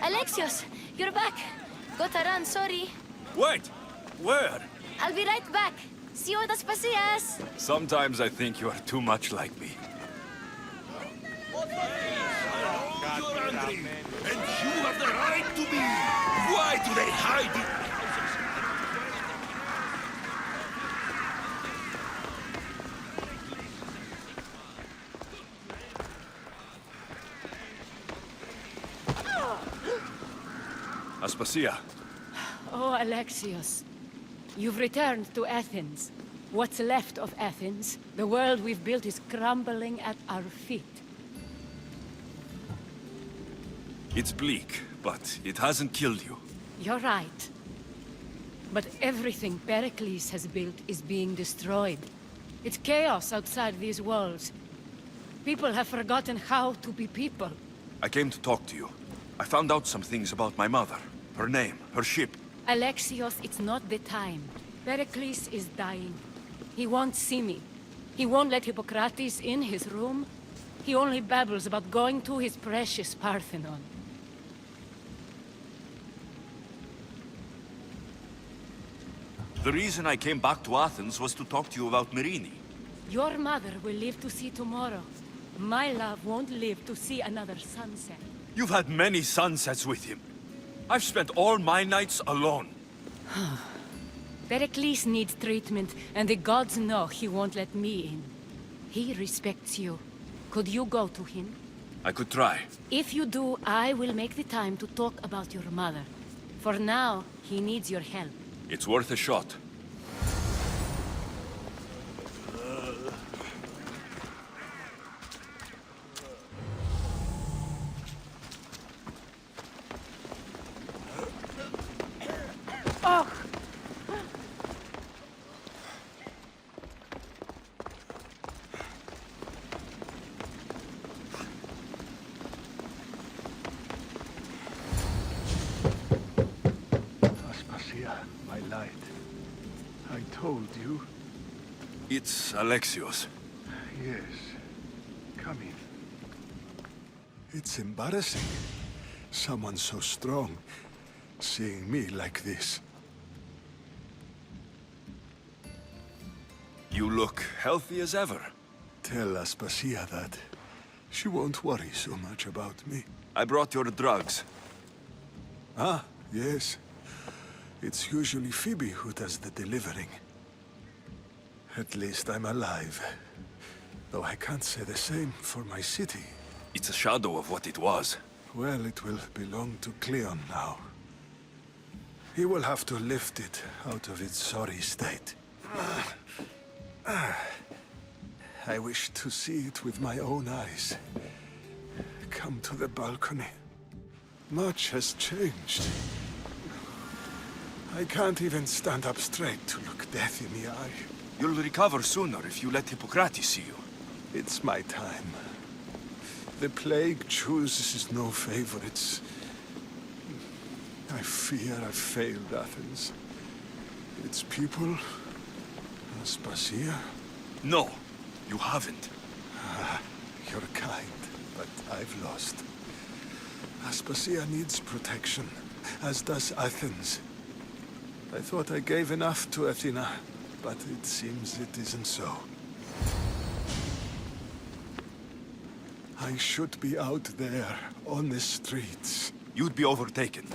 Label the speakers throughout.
Speaker 1: Alexios, you're back. Gotta run, sorry.
Speaker 2: Wait! Where?
Speaker 1: I'll be right back. See you at Aspasias.
Speaker 2: Sometimes I think you are too much like me.
Speaker 3: You're angry, and you have the right to be. Why do they hide it?
Speaker 2: Aspasia.
Speaker 4: Oh, Alexios. You've returned to Athens. What's left of Athens? The world we've built is crumbling at our feet.
Speaker 2: It's bleak, but it hasn't killed you.
Speaker 4: You're right. But everything Pericles has built is being destroyed. It's chaos outside these walls. People have forgotten how to be people.
Speaker 2: I came to talk to you. I found out some things about my mother. Her name, her ship.
Speaker 4: Alexios, it's not the time. Pericles is dying. He won't see me. He won't let Hippocrates in his room. He only babbles about going to his precious Parthenon.
Speaker 2: The reason I came back to Athens was to talk to you about Myrine.
Speaker 4: Your mother will live to see tomorrow. My love won't live to see another sunset.
Speaker 2: You've had many sunsets with him. I've spent all my nights alone.
Speaker 4: Pericles needs treatment, and the gods know he won't let me in. He respects you. Could you go to him?
Speaker 2: I could try.
Speaker 4: If you do, I will make the time to talk about your mother. For now, he needs your help.
Speaker 2: It's worth a shot.
Speaker 5: My light. I told you.
Speaker 2: It's Alexios.
Speaker 5: Yes. Come in. It's embarrassing. Someone so strong, seeing me like this.
Speaker 2: You look healthy as ever.
Speaker 5: Tell Aspasia that. She won't worry so much about me.
Speaker 2: I brought your drugs.
Speaker 5: Ah, yes. It's usually Phoebe who does the delivering. At least I'm alive. Though I can't say the same for my city.
Speaker 2: It's a shadow of what it was.
Speaker 5: Well, it will belong to Cleon now. He will have to lift it out of its sorry state. I wish to see it with my own eyes. Come to the balcony. Much has changed. I can't even stand up straight to look death in the eye.
Speaker 2: You'll recover sooner if you let Hippocrates see you.
Speaker 5: It's my time. The plague chooses no favorites. I fear I've failed Athens. Its people, Aspasia.
Speaker 2: No, you haven't.
Speaker 5: You're kind, but I've lost. Aspasia needs protection, as does Athens. I thought I gave enough to Athena, but it seems it isn't so. I should be out there, on the streets.
Speaker 2: You'd be overtaken.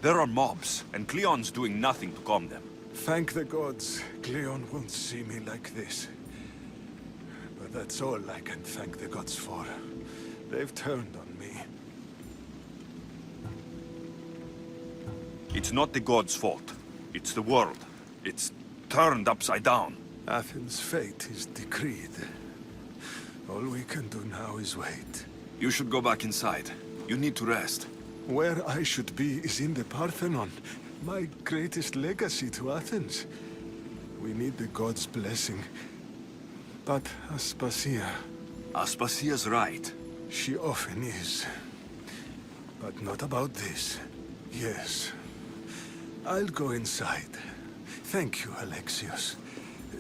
Speaker 2: There are mobs, and Cleon's doing nothing to calm them.
Speaker 5: Thank the gods, Cleon won't see me like this. But that's all I can thank the gods for. They've turned on me.
Speaker 2: It's not the gods' fault. It's the world. It's turned upside down.
Speaker 5: Athens' fate is decreed. All we can do now is wait.
Speaker 2: You should go back inside. You need to rest.
Speaker 5: Where I should be is in the Parthenon, my greatest legacy to Athens. We need the gods' blessing. But Aspasia...
Speaker 2: Aspasia's right.
Speaker 5: She often is. But not about this. Yes. I'll go inside. Thank you, Alexios.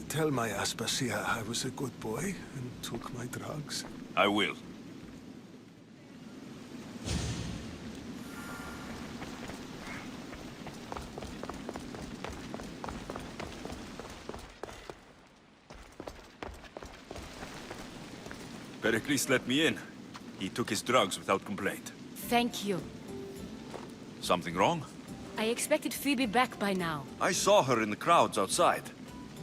Speaker 5: Tell my Aspasia I was a good boy and took my drugs.
Speaker 2: I will. Pericles let me in. He took his drugs without complaint.
Speaker 4: Thank you.
Speaker 2: Something wrong?
Speaker 4: I expected Phoebe back by now.
Speaker 2: I saw her in the crowds outside.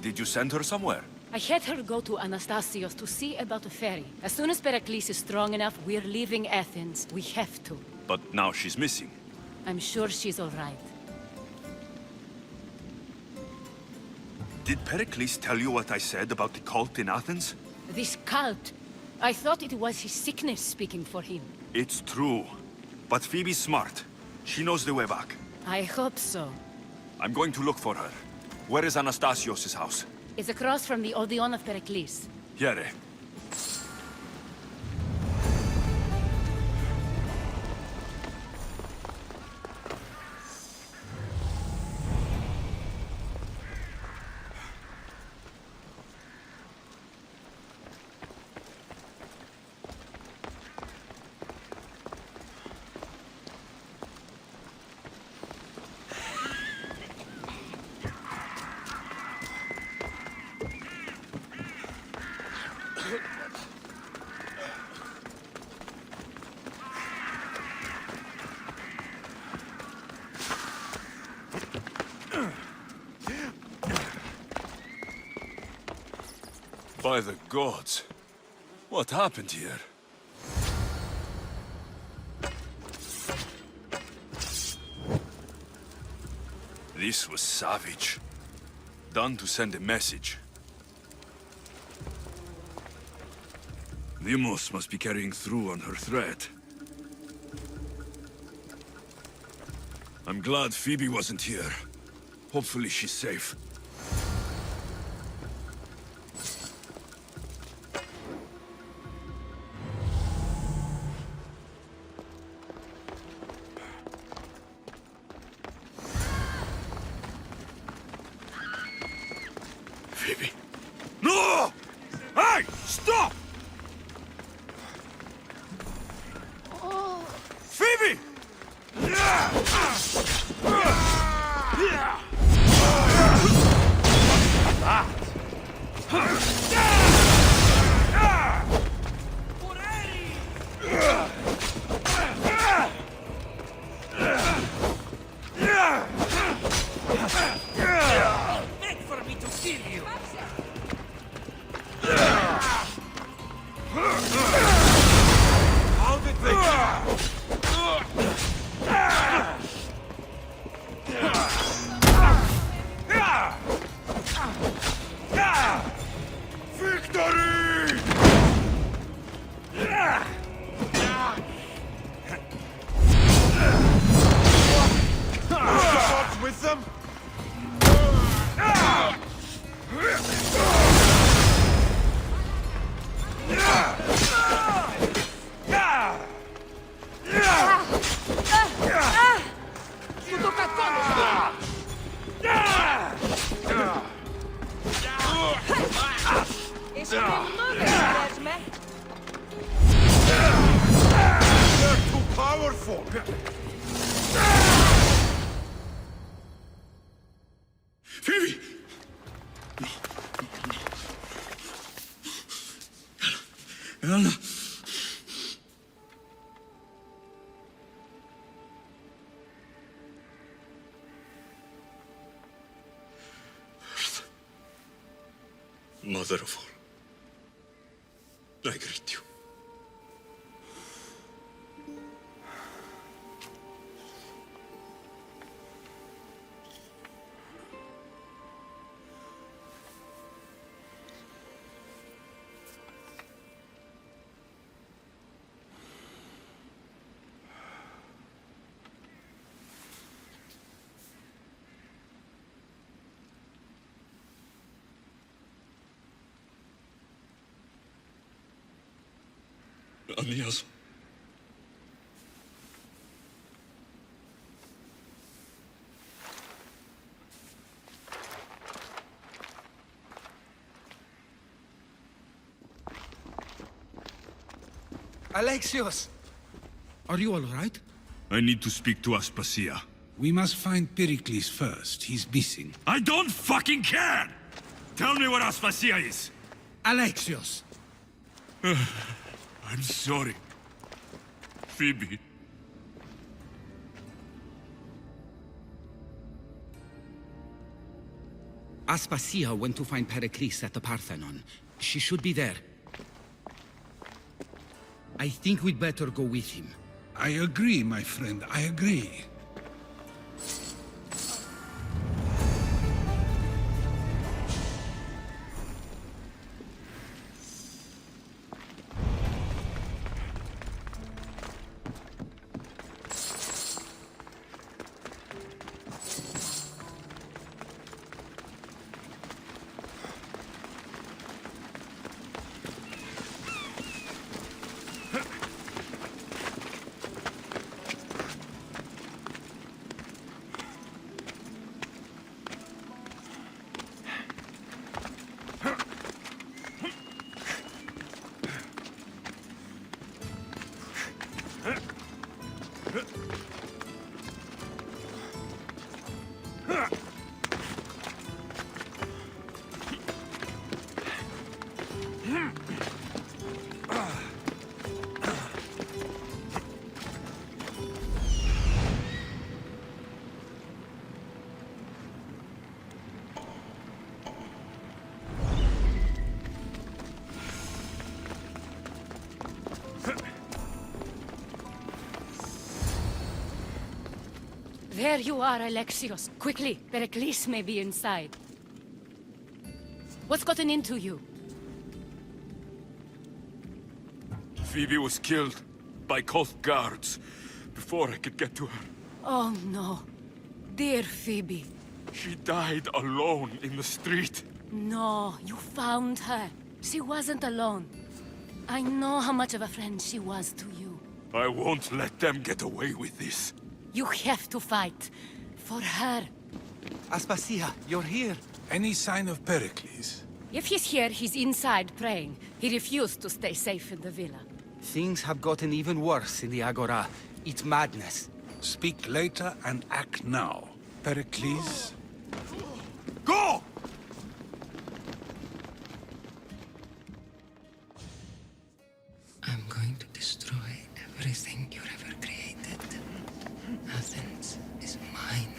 Speaker 2: Did you send her somewhere?
Speaker 4: I had her go to Anastasios to see about a ferry. As soon as Pericles is strong enough, we're leaving Athens. We have to.
Speaker 2: But now she's missing.
Speaker 4: I'm sure she's all right.
Speaker 2: Did Pericles tell you what I said about the cult in Athens?
Speaker 4: This cult. I thought it was his sickness speaking for him.
Speaker 2: It's true. But Phoebe's smart. She knows the way back.
Speaker 4: I hope so.
Speaker 2: I'm going to look for her. Where is Anastasios' house?
Speaker 4: It's across from the Odeon of Pericles.
Speaker 2: Here. By the gods. What happened here? This was savage. Done to send a message. Deimos must be carrying through on her threat. I'm glad Phoebe wasn't here. Hopefully she's safe. Phoebe. No! Hey! Stop! Phoebe!
Speaker 3: Beg for me to kill you! How did they... Victory! What's with them? They're too powerful!
Speaker 2: Phoebe! Elena! Mother of all, I greet you. Aeneas.
Speaker 6: Alexios!
Speaker 7: Are you all right?
Speaker 2: I need to speak to Aspasia.
Speaker 7: We must find Pericles first. He's missing.
Speaker 2: I don't fucking care! Tell me where Aspasia is!
Speaker 7: Alexios!
Speaker 2: I'm sorry. Phoebe.
Speaker 7: Aspasia went to find Pericles at the Parthenon. She should be there. I think we'd better go with him.
Speaker 8: I agree, my friend, I agree.
Speaker 4: There you are, Alexios. Quickly, Pericles may be inside. What's gotten into you?
Speaker 2: Phoebe was killed by Koth guards before I could get to her.
Speaker 4: Oh no. Dear Phoebe.
Speaker 2: She died alone in the street.
Speaker 4: No, you found her. She wasn't alone. I know how much of a friend she was to you.
Speaker 2: I won't let them get away with this.
Speaker 4: You have to fight. For her.
Speaker 6: Aspasia, you're here.
Speaker 8: Any sign of Pericles?
Speaker 4: If he's here, he's inside praying. He refused to stay safe in the villa.
Speaker 6: Things have gotten even worse in the Agora. It's madness.
Speaker 8: Speak later and act now. Pericles?
Speaker 2: Go!
Speaker 9: I'm going to destroy everything you've ever created. Athens is mine.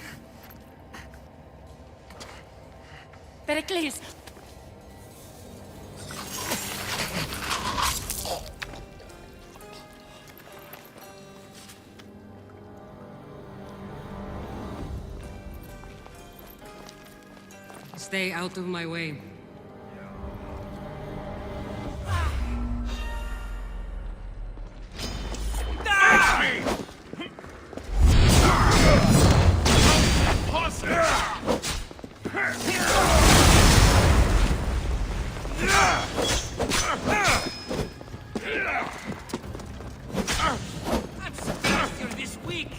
Speaker 4: Pericles!
Speaker 9: Stay out of my way.
Speaker 6: I'm surprised you're this weak.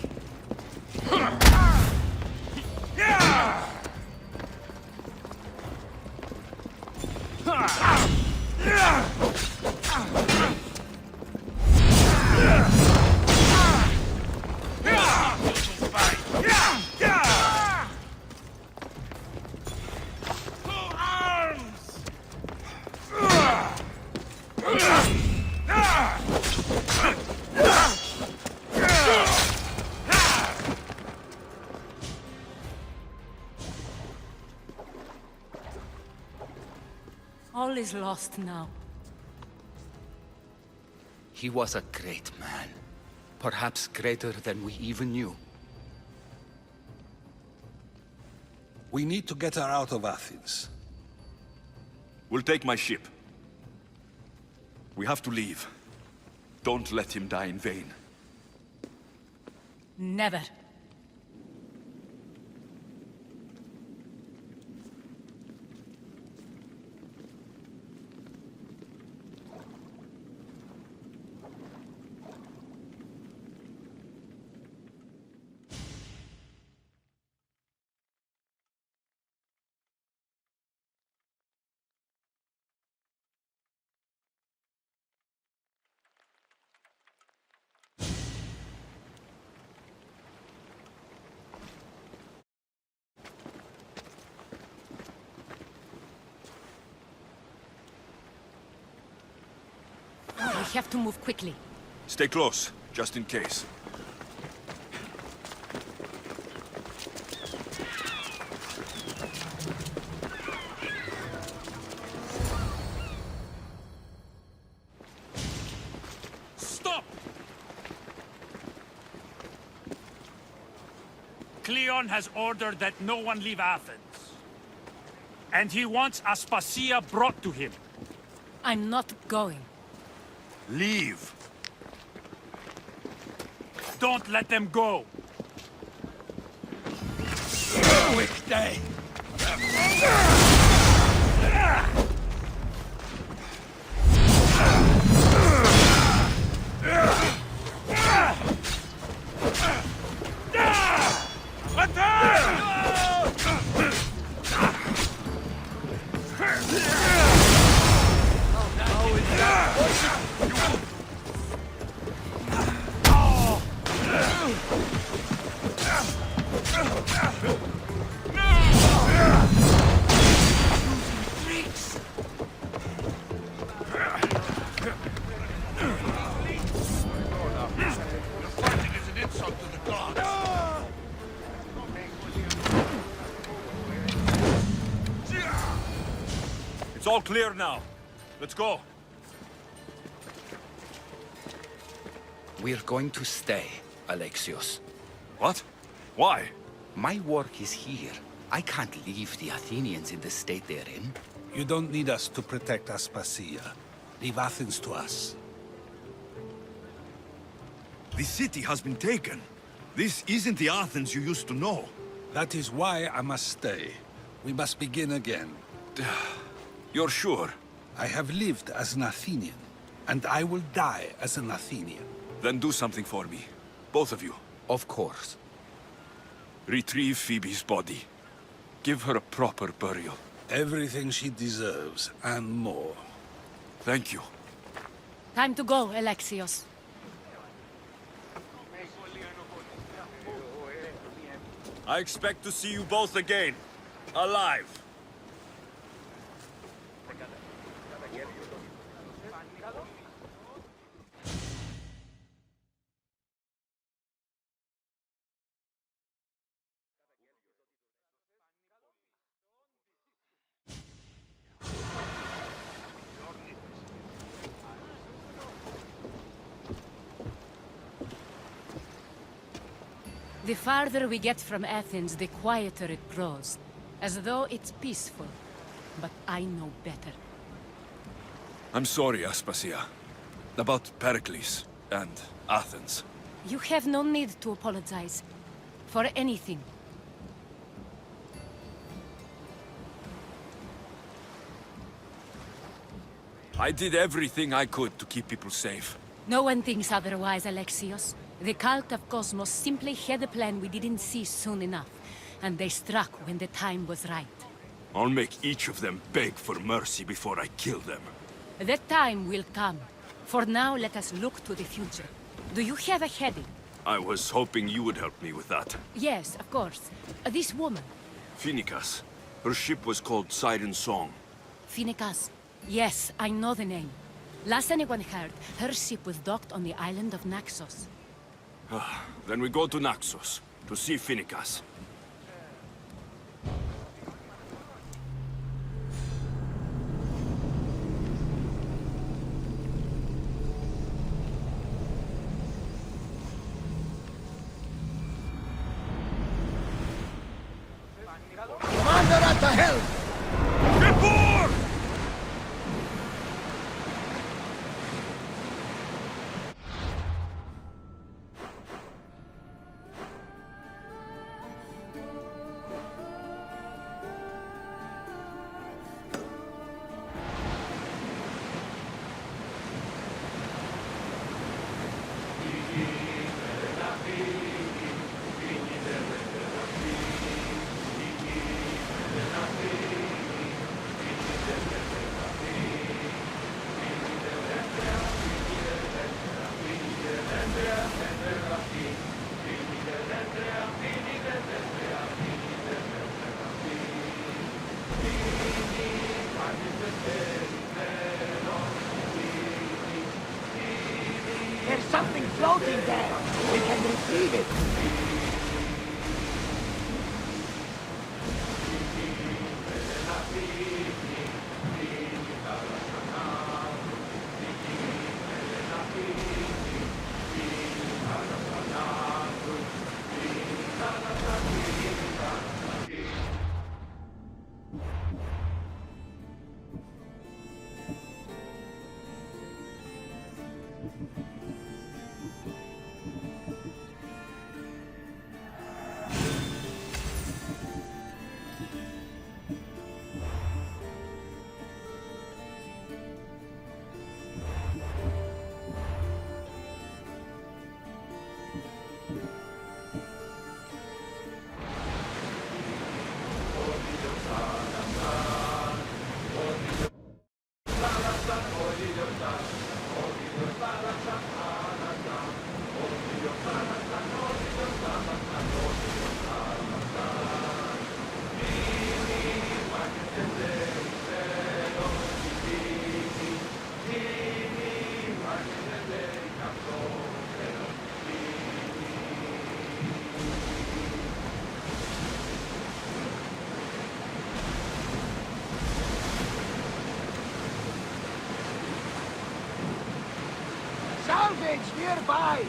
Speaker 4: All is lost now.
Speaker 6: He was a great man. Perhaps greater than we even knew.
Speaker 8: We need to get her out of Athens.
Speaker 2: We'll take my ship. We have to leave. Don't let him die in vain.
Speaker 4: Never. have to move quickly.
Speaker 2: Stay close, just in case.
Speaker 3: Stop! Cleon has ordered that no one leave Athens. And he wants Aspasia brought to him.
Speaker 4: I'm not going.
Speaker 3: Leave. Don't let them go. Quick day.
Speaker 2: It's all clear now. Let's go.
Speaker 6: We're going to stay, Alexios.
Speaker 2: What? Why?
Speaker 6: My work is here. I can't leave the Athenians in the state they're in.
Speaker 8: You don't need us to protect Aspasia. Leave Athens to us.
Speaker 2: The city has been taken. This isn't the Athens you used to know.
Speaker 8: That is why I must stay. We must begin again.
Speaker 2: You're sure?
Speaker 8: I have lived as an Athenian, and I will die as an Athenian.
Speaker 2: Then do something for me. Both of you.
Speaker 6: Of course.
Speaker 2: Retrieve Phoebe's body. Give her a proper burial.
Speaker 8: Everything she deserves, and more.
Speaker 2: Thank you.
Speaker 4: Time to go, Alexios.
Speaker 2: I expect to see you both again. Alive.
Speaker 4: The farther we get from Athens, the quieter it grows. As though it's peaceful. But I know better.
Speaker 2: I'm sorry, Aspasia. About Pericles and Athens.
Speaker 4: You have no need to apologize. For anything.
Speaker 2: I did everything I could to keep people safe.
Speaker 4: No one thinks otherwise, Alexios. The cult of Cosmos simply had a plan we didn't see soon enough. And they struck when the time was right.
Speaker 2: I'll make each of them beg for mercy before I kill them.
Speaker 4: That time will come. For now, let us look to the future. Do you have a heading?
Speaker 2: I was hoping you would help me with that.
Speaker 4: Yes, of course. This woman.
Speaker 2: Phoenicas. Her ship was called Siren Song.
Speaker 4: Phoenicas. Yes, I know the name. Last anyone heard, her ship was docked on the island of Naxos.
Speaker 2: Then we go to Naxos, to see Phoenicas.
Speaker 5: Commander at the helm!
Speaker 2: Report!
Speaker 6: Leave it.
Speaker 10: Salvage nearby!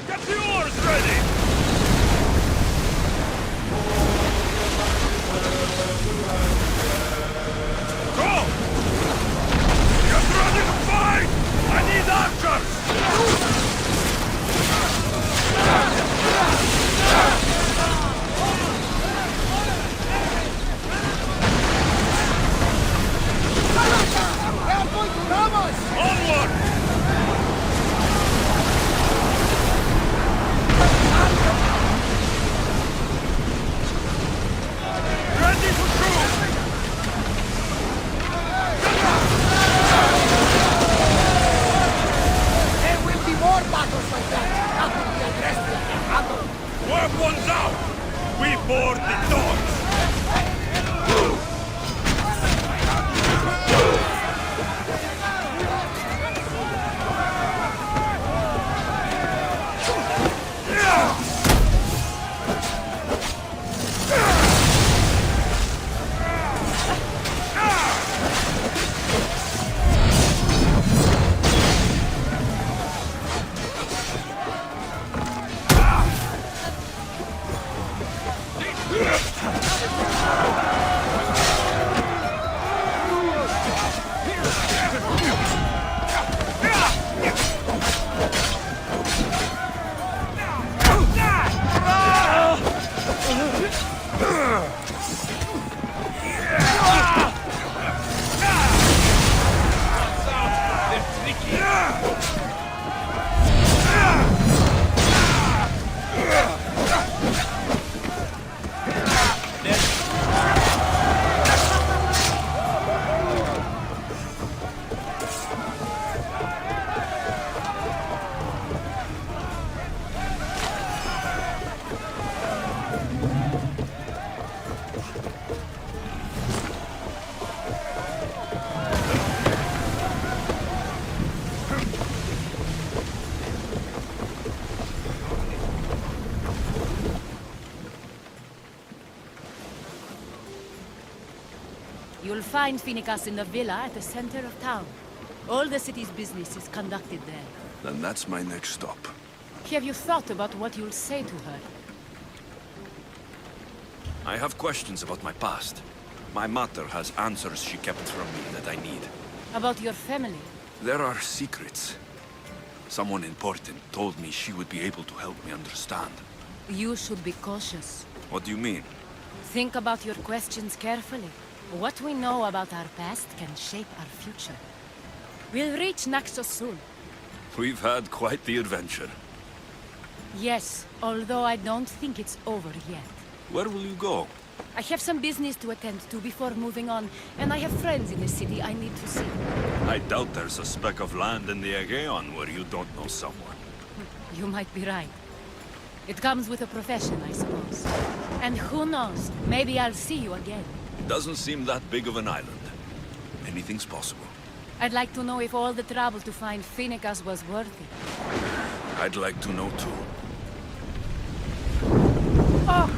Speaker 3: Get the oars ready! Go! Get ready to fight! I need archers! Onward! Ready to shoot!
Speaker 10: There will be more battles like that! How can we address them in battle?
Speaker 3: Weapons out! We board the dogs!
Speaker 4: You'll find Finicas in the villa at the center of town. All the city's business is conducted there.
Speaker 5: Then that's my next stop.
Speaker 4: Have you thought about what you'll say to her?
Speaker 2: I have questions about my past. My mother has answers she kept from me that I need.
Speaker 4: About your family?
Speaker 2: There are secrets. Someone important told me she would be able to help me understand.
Speaker 4: You should be cautious.
Speaker 2: What do you mean?
Speaker 4: Think about your questions carefully. What we know about our past can shape our future. We'll reach Naxos soon.
Speaker 2: We've had quite the adventure.
Speaker 4: Yes, although I don't think it's over yet.
Speaker 2: Where will you go?
Speaker 4: I have some business to attend to before moving on, and I have friends in the city I need to see.
Speaker 2: I doubt there's a speck of land in the Aegean where you don't know someone.
Speaker 4: You might be right. It comes with a profession, I suppose. And who knows, maybe I'll see you again.
Speaker 2: Doesn't seem that big of an island. Anything's possible.
Speaker 4: I'd like to know if all the trouble to find Finicus was worth it.
Speaker 2: I'd like to know too.
Speaker 4: Oh!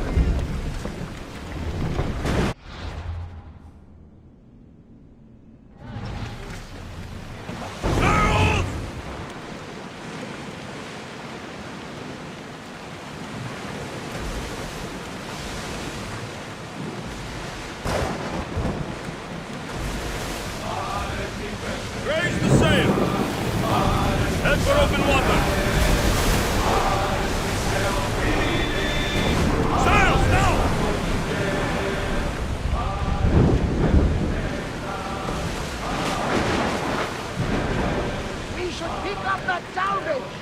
Speaker 2: Raise the sail! Head for open water! Sails now!
Speaker 10: We should pick up that salvage!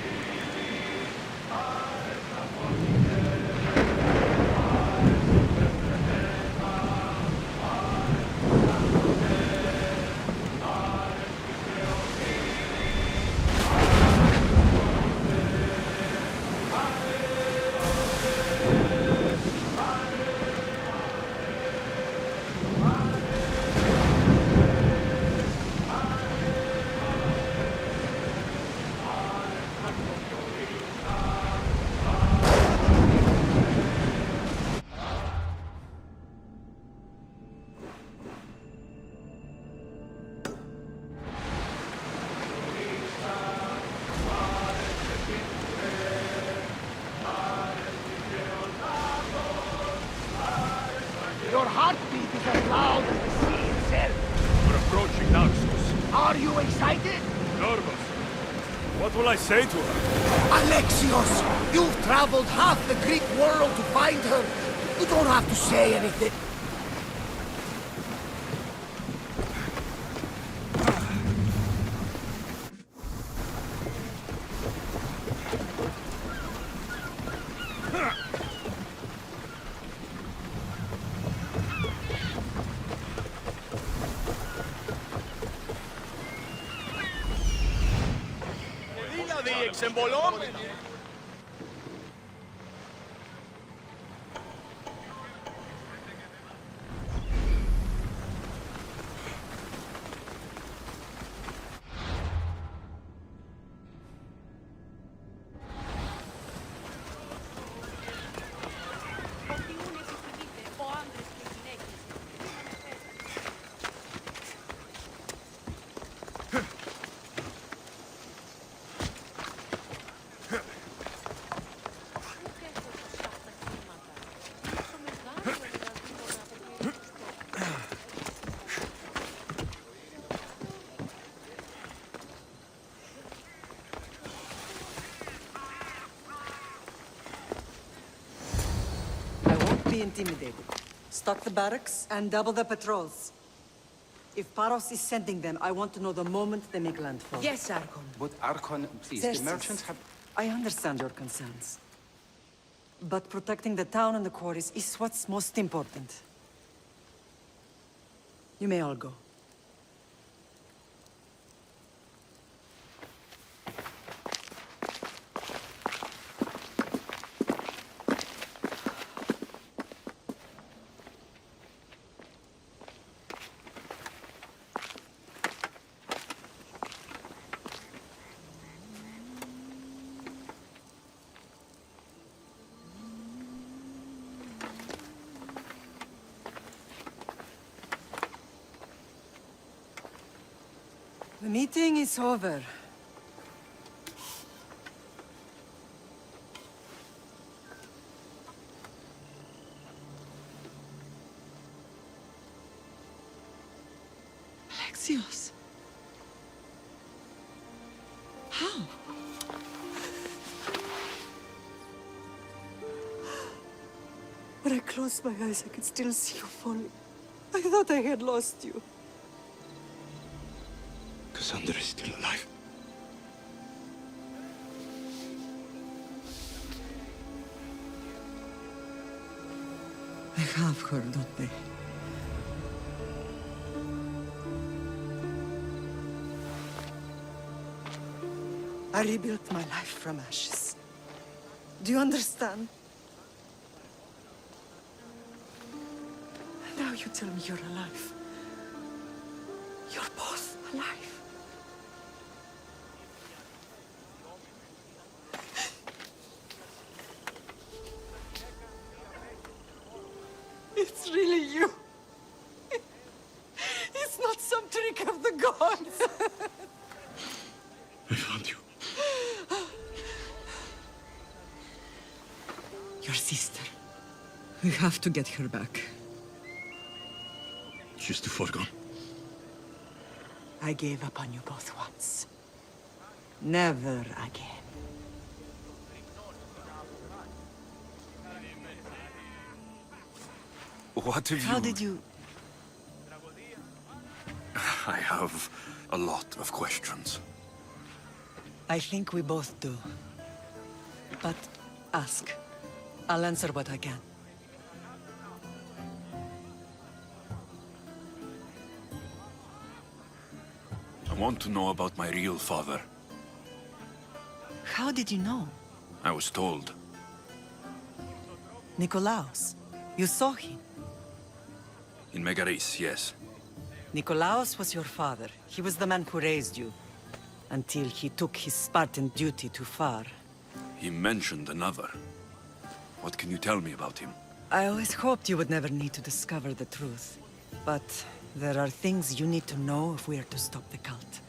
Speaker 10: Your heartbeat is as loud as the sea itself.
Speaker 2: We're approaching Naxos.
Speaker 10: Are you excited?
Speaker 2: Nervous. What will I say to her?
Speaker 10: Alexios, you've traveled half the Greek world to find her. You don't have to say anything.
Speaker 11: Be intimidated. Stock the barracks and double the patrols. If Paros is sending them, I want to know the moment they make landfall.
Speaker 12: Yes, Archon.
Speaker 8: But Archon, please,
Speaker 11: Xerxes,
Speaker 8: the merchants have...
Speaker 11: I understand your concerns. But protecting the town and the quarries is what's most important. You may all go. The meeting is over. see us. How? When I closed my eyes, I could still see you falling. I thought I had lost you.
Speaker 5: Cassandra is still alive.
Speaker 11: I have her, don't they? I rebuilt my life from ashes. Do you understand? Now you tell me you're alive. You're both alive. It's really you. It's not some trick of the gods.
Speaker 5: I found you.
Speaker 11: Your sister. We have to get her back.
Speaker 5: She's too far gone.
Speaker 11: I gave up on you both once. Never again.
Speaker 2: What have you...
Speaker 11: How did you...
Speaker 2: I have a lot of questions.
Speaker 11: I think we both do. But ask. I'll answer what I can.
Speaker 2: I want to know about my real father.
Speaker 11: How did you know?
Speaker 2: I was told.
Speaker 11: Nikolaos. You saw him.
Speaker 2: In Megaris, yes.
Speaker 11: Nikolaos was your father. He was the man who raised you. Until he took his Spartan duty too far.
Speaker 2: He mentioned another. What can you tell me about him?
Speaker 11: I always hoped you would never need to discover the truth. But there are things you need to know if we are to stop the cult.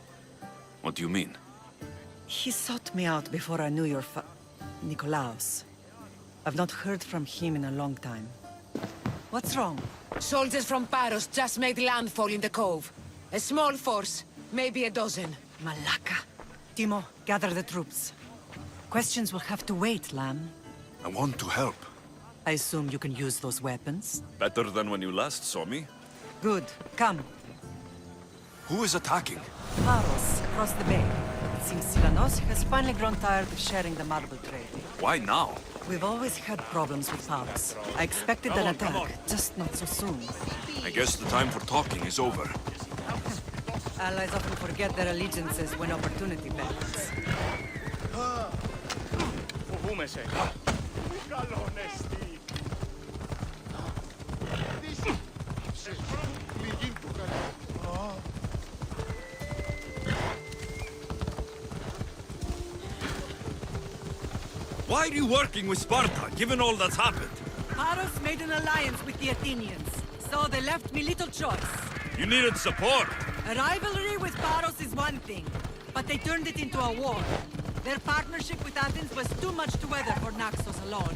Speaker 2: What do you mean?
Speaker 11: He sought me out before I knew your Nikolaos. I've not heard from him in a long time. What's wrong?
Speaker 9: Soldiers from Paros just made landfall in the cove. A small force, maybe a dozen.
Speaker 11: Malaka. Timo, gather the troops. Questions will have to wait, Lamb.
Speaker 2: I want to help.
Speaker 11: I assume you can use those weapons?
Speaker 2: Better than when you last saw me.
Speaker 11: Good. Come.
Speaker 2: Who is attacking?
Speaker 11: Paros, across the bay. It seems Silanos has finally grown tired of sharing the marble trade.
Speaker 2: Why now?
Speaker 11: We've always had problems with Paros. I expected an attack, just not so soon.
Speaker 2: I guess the time for talking is over.
Speaker 11: Allies often forget their allegiances when opportunity beckons.
Speaker 2: Why are you working with Sparta, given all that's happened?
Speaker 11: Paros made an alliance with the Athenians, so they left me little choice.
Speaker 2: You needed support.
Speaker 11: A rivalry with Paros is one thing, but they turned it into a war. Their partnership with Athens was too much to weather for Naxos alone.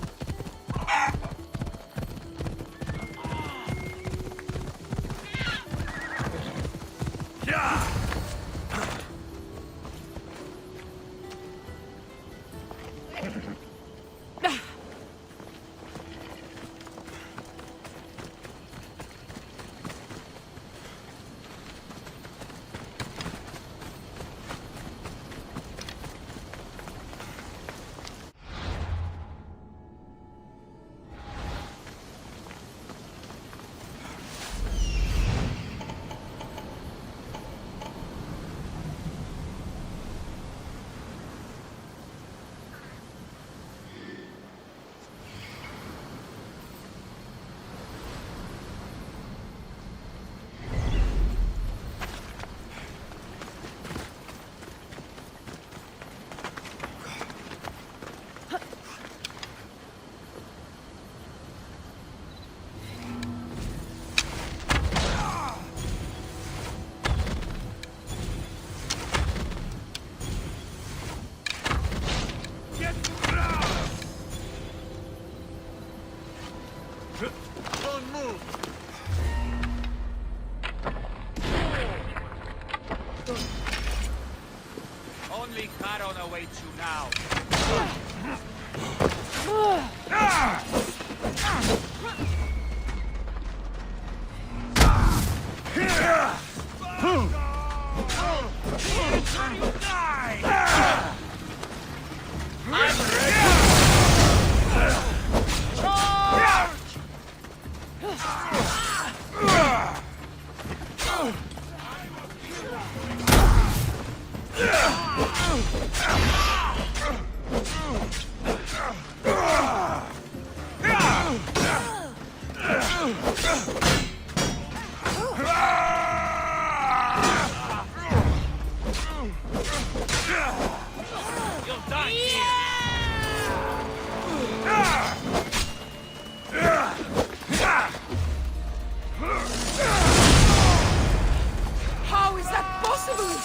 Speaker 9: How is that possible?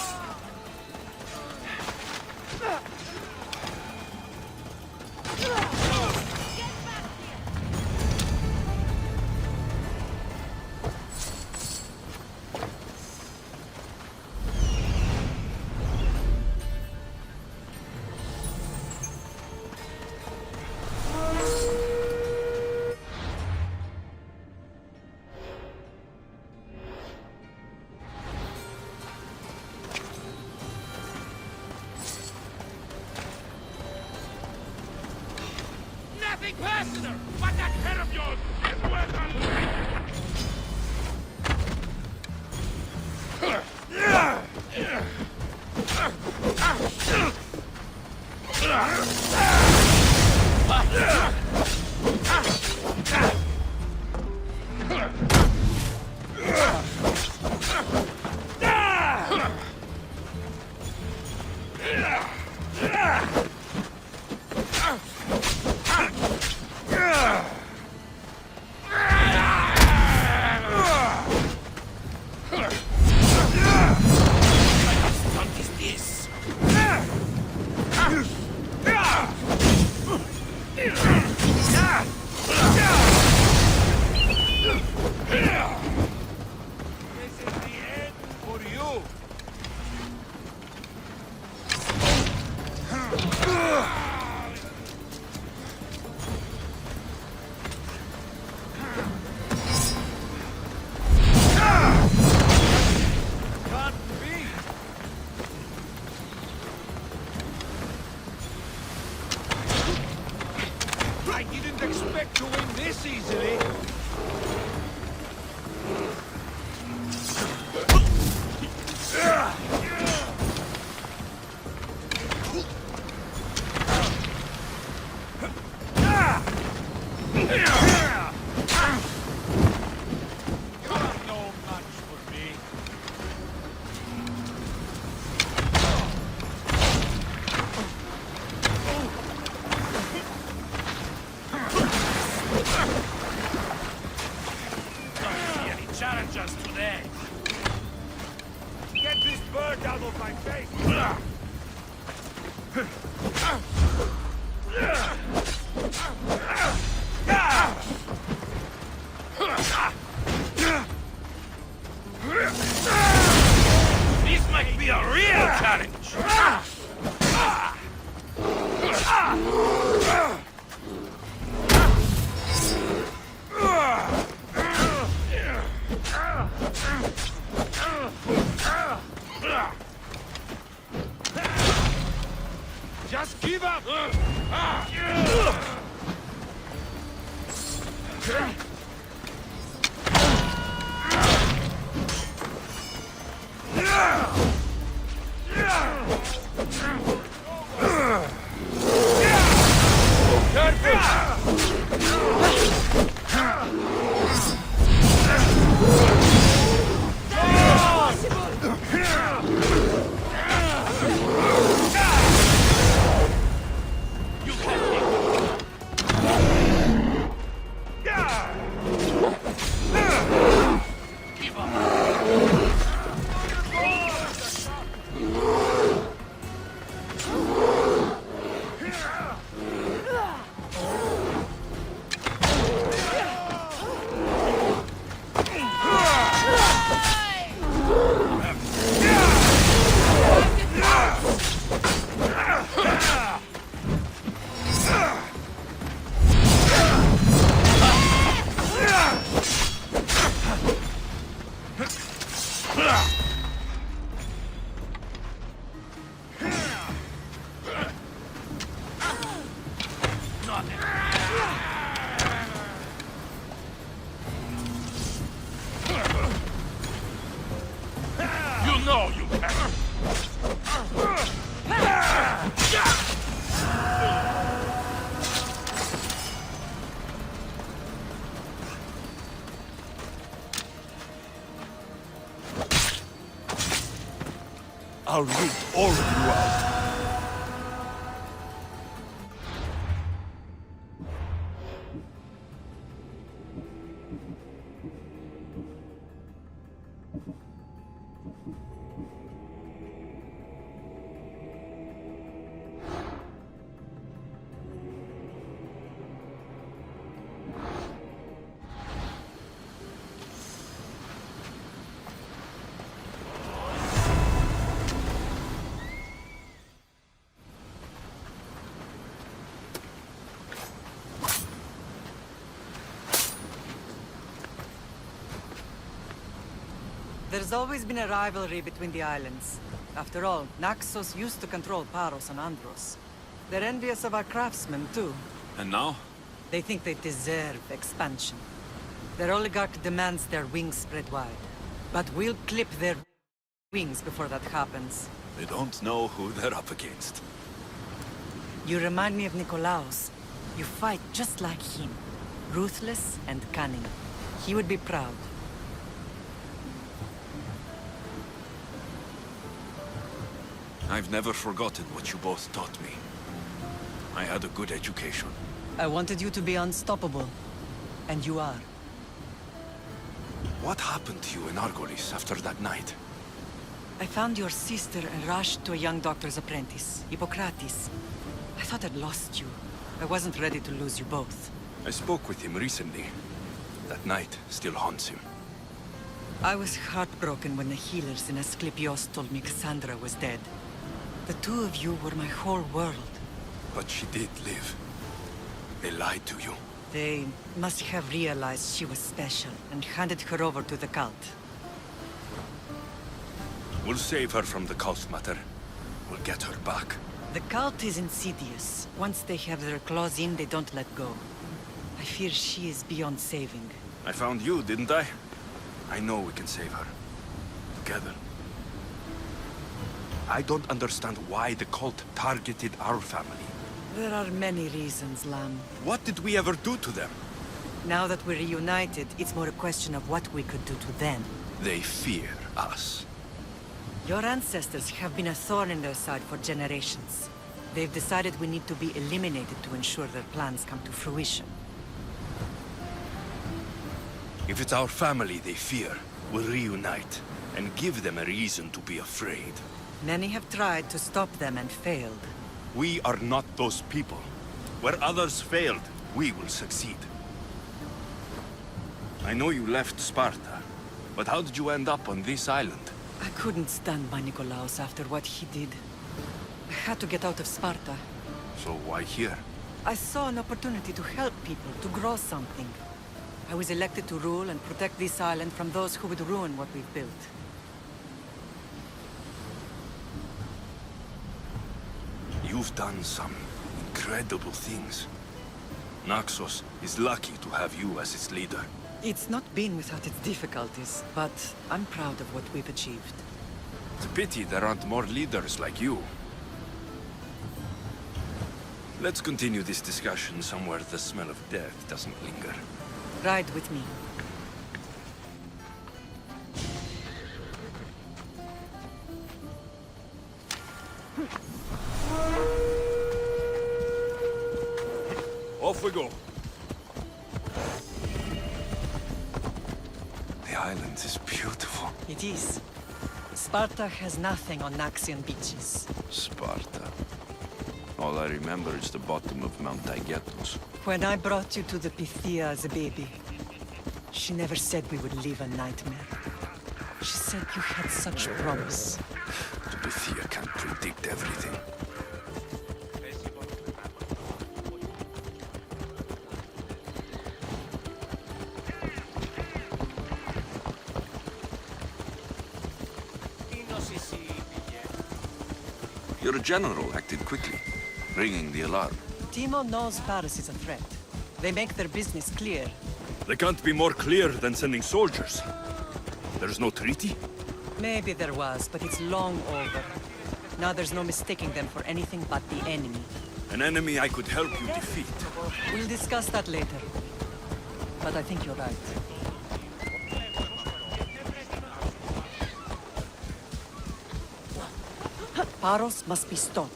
Speaker 3: Nothing personal, but that head of yours is worth a I didn't expect to win this easily. Challengers today. Get this bird out of my face. This might be a real challenge. Just give up! You know you can. I'll root all of you out.
Speaker 11: There's always been a rivalry between the islands. After all, Naxos used to control Paros and Andros. They're envious of our craftsmen, too.
Speaker 2: And now?
Speaker 11: They think they deserve expansion. Their oligarch demands their wings spread wide. But we'll clip their wings before that happens.
Speaker 2: They don't know who they're up against.
Speaker 11: You remind me of Nikolaos. You fight just like him. Ruthless and cunning. He would be proud.
Speaker 2: I've never forgotten what you both taught me. I had a good education.
Speaker 11: I wanted you to be unstoppable. And you are.
Speaker 2: What happened to you in Argolis after that night?
Speaker 11: I found your sister and rushed to a young doctor's apprentice, Hippocrates. I thought I'd lost you. I wasn't ready to lose you both.
Speaker 2: I spoke with him recently. That night still haunts him.
Speaker 11: I was heartbroken when the healers in Asclepios told me Cassandra was dead. The two of you were my whole world.
Speaker 2: But she did live. They lied to you.
Speaker 11: They must have realized she was special and handed her over to the cult.
Speaker 2: We'll save her from the cult, Mater. We'll get her back.
Speaker 11: The cult is insidious. Once they have their claws in, they don't let go. I fear she is beyond saving.
Speaker 2: I found you, didn't I? I know we can save her. Together. I don't understand why the cult targeted our family.
Speaker 11: There are many reasons, Lamb.
Speaker 2: What did we ever do to them?
Speaker 11: Now that we're reunited, it's more a question of what we could do to them.
Speaker 2: They fear us.
Speaker 11: Your ancestors have been a thorn in their side for generations. They've decided we need to be eliminated to ensure their plans come to fruition.
Speaker 2: If it's our family they fear, we'll reunite and give them a reason to be afraid.
Speaker 11: Many have tried to stop them and failed.
Speaker 2: We are not those people. Where others failed, we will succeed. I know you left Sparta, but how did you end up on this island?
Speaker 11: I couldn't stand by Nikolaos after what he did. I had to get out of Sparta.
Speaker 2: So why here?
Speaker 11: I saw an opportunity to help people, to grow something. I was elected to rule and protect this island from those who would ruin what we've built.
Speaker 2: You've done some incredible things. Naxos is lucky to have you as its leader.
Speaker 11: It's not been without its difficulties, but I'm proud of what we've achieved.
Speaker 2: It's a pity there aren't more leaders like you. Let's continue this discussion somewhere the smell of death doesn't linger.
Speaker 11: Ride with me.
Speaker 2: Off we go.
Speaker 5: The island is beautiful.
Speaker 11: It is. Sparta has nothing on Naxian beaches.
Speaker 2: Sparta. All I remember is the bottom of Mount Taygetos.
Speaker 11: When I brought you to the Pythia as a baby, she never said we would live a nightmare. She said you had such promise.
Speaker 2: The Pythia can't predict everything. Your general acted quickly, ringing the alarm.
Speaker 11: Timo knows Paris is a threat. They make their business clear.
Speaker 2: They can't be more clear than sending soldiers. There's no treaty?
Speaker 11: Maybe there was, but it's long over. Now there's no mistaking them for anything but the enemy.
Speaker 2: An enemy I could help you defeat.
Speaker 11: We'll discuss that later. But I think you're right. Paros must be stopped.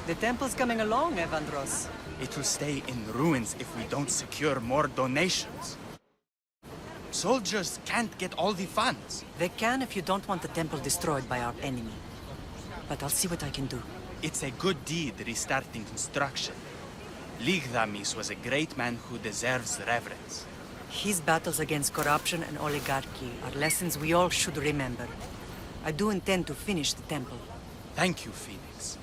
Speaker 11: The temple's coming along, Evandros.
Speaker 6: It will stay in ruins if we don't secure more donations. Soldiers can't get all the funds.
Speaker 11: They can if you don't want the temple destroyed by our enemy. But I'll see what I can do.
Speaker 6: It's a good deed restarting construction. Ligdamis was a great man who deserves reverence.
Speaker 11: His battles against corruption and oligarchy are lessons we all should remember. I do intend to finish the temple.
Speaker 6: Thank you, Phoenix.